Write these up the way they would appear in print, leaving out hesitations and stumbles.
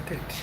Keti.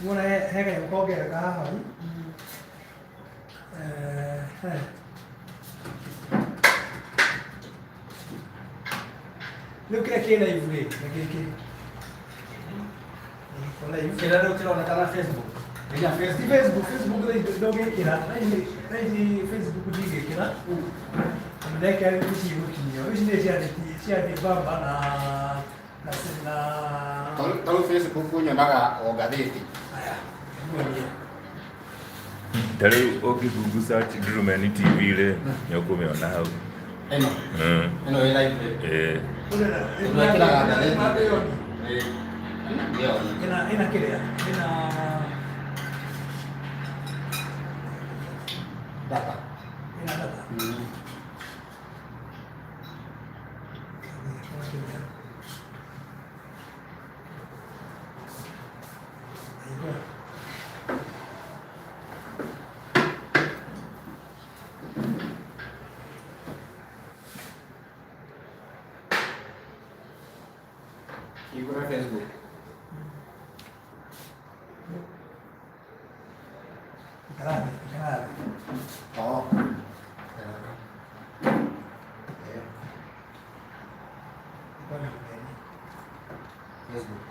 Muna hega yokogera kahawa Look at the live. Kila leo kinaonekana Facebook. Ila Facebook ndio kila. Ndio Facebook dige kila. Ndeke alikushi ukinyo. Isinde siati bamba na Tahu Facebook punya naga ogazeti. Aya. Ngoja. Tare Google search Drumeni TV ile nyoko umeona hao. Eno live. Una kila gazeti. Ndio. Ina kile. Data. Ina data. Iko na Facebook. Grave. Oh. Facebook.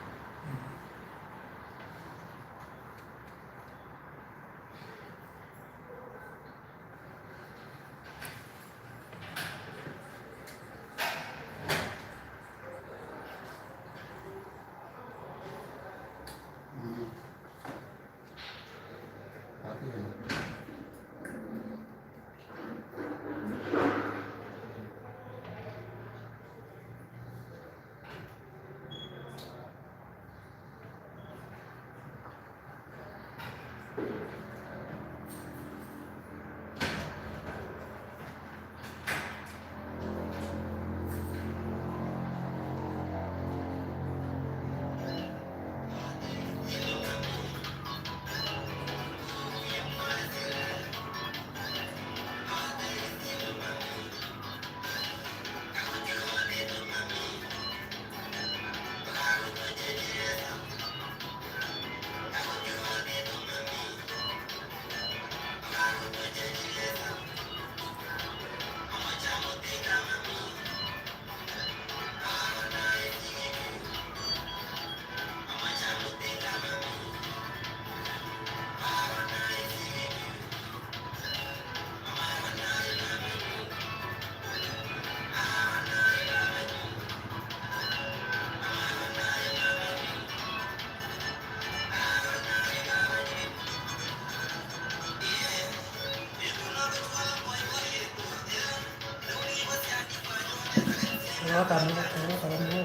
ว่าการนี้ว่าการนี้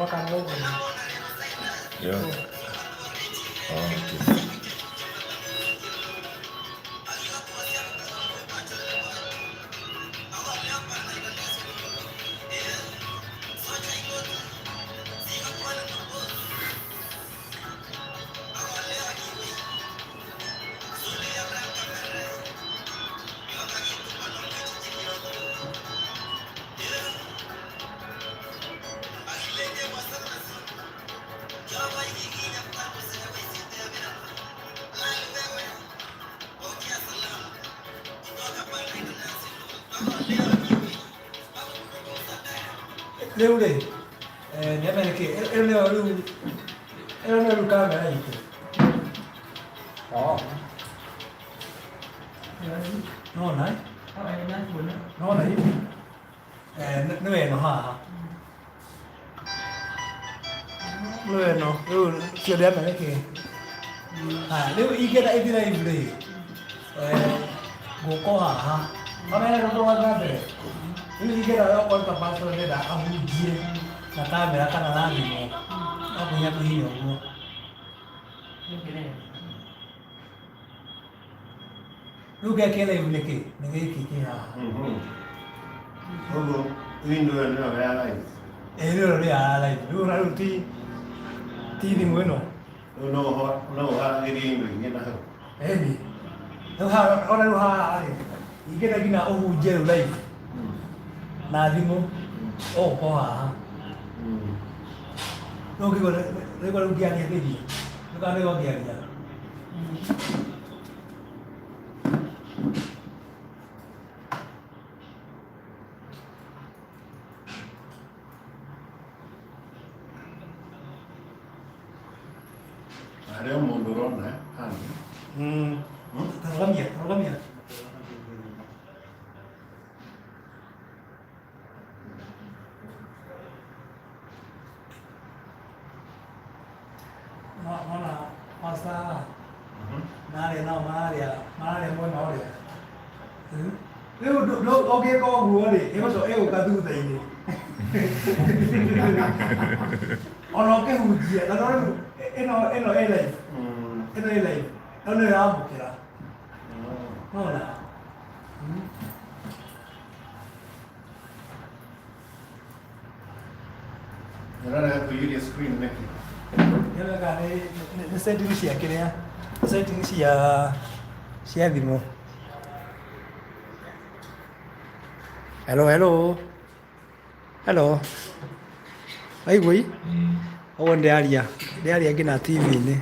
ว่าการโลกเลย Yeah. Oh, okay. Leo lei, ne bene che era una lucana aí. Có. Nó này, nó này, nó về nó hả? Nó về nó, chưa đẹp này kì. Nếu ý kiến này thì này gì? Gỗ có hả? Hôm nay nó không ăn ra được. Nếu ý kiến đó con tập bao giờ đã ăn gì? Là ta mới đã ăn là gì mà? Nó cũng nhắc nhiều luôn. Lúc cái này mình cái hả? Ogo, window no realize. Nó là lúc nào ti đi mới nó. No hot, no hot getting doing it now. Đi. Nó ha, nó ha. Ý cái này là ô dễ đây. Là đi mua. Ô có hả? Nó cái gọi nó gọi lúc kia cái gì? Nó gọi nó kia gì? Ada munduron na, kan. Thằng lắm nhỉ. Nó là pasta. Maria mua nó đi. Nếu ok con vừa đi, em có sợ em cả tu tây đi. Nó cái hụt gì? Nó nói này. Cái này nó nơi nào một cái nó là Đó là tôi use screen này. cái là cái này nó sẽ đi xẻ cái này, sẽ đi xẻ gì mà. Hello. Ấy quý. Ông đây à? Đây cái nào TV này.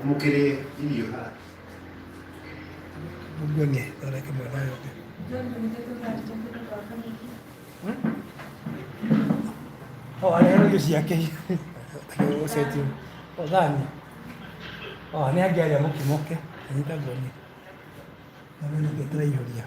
Mukiri video ha. Bukan ni, tak ada kamera okey. Ada lagi siapa ke? Oh, setting. Oh, dah ni. Oh, ni agak ada mungkin. Ini tak boleh. Nama ni kita lagi dia.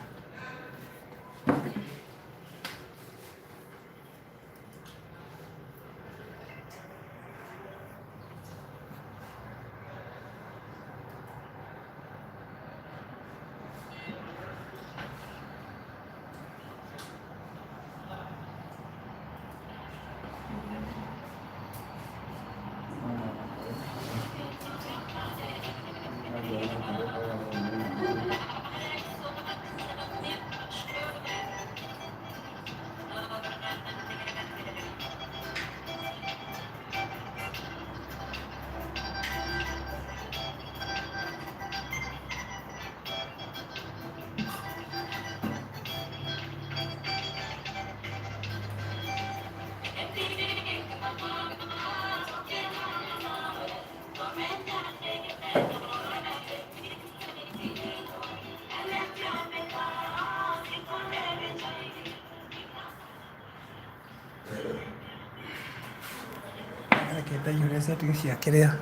Kita juga setting siap kira.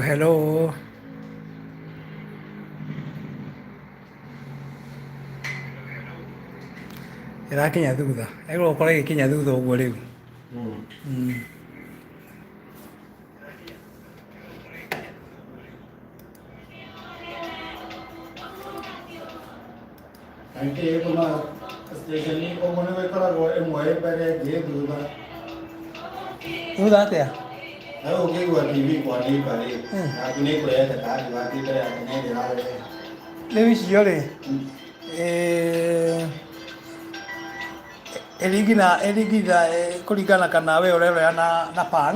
hello irakinya thutha egwo kora ikinya thutha uguo riu Angke kuna station ni omone wekoragwo ĩmwe mbere ĩngĩ thutha. thutha atia Nawe ũngĩigua TV kwandĩka rĩ, yaku nĩ ĩkũrehete kandi waku mbere ya nĩ ndĩrarehe. riu icio ri eligina kuringana kana we urerera na pan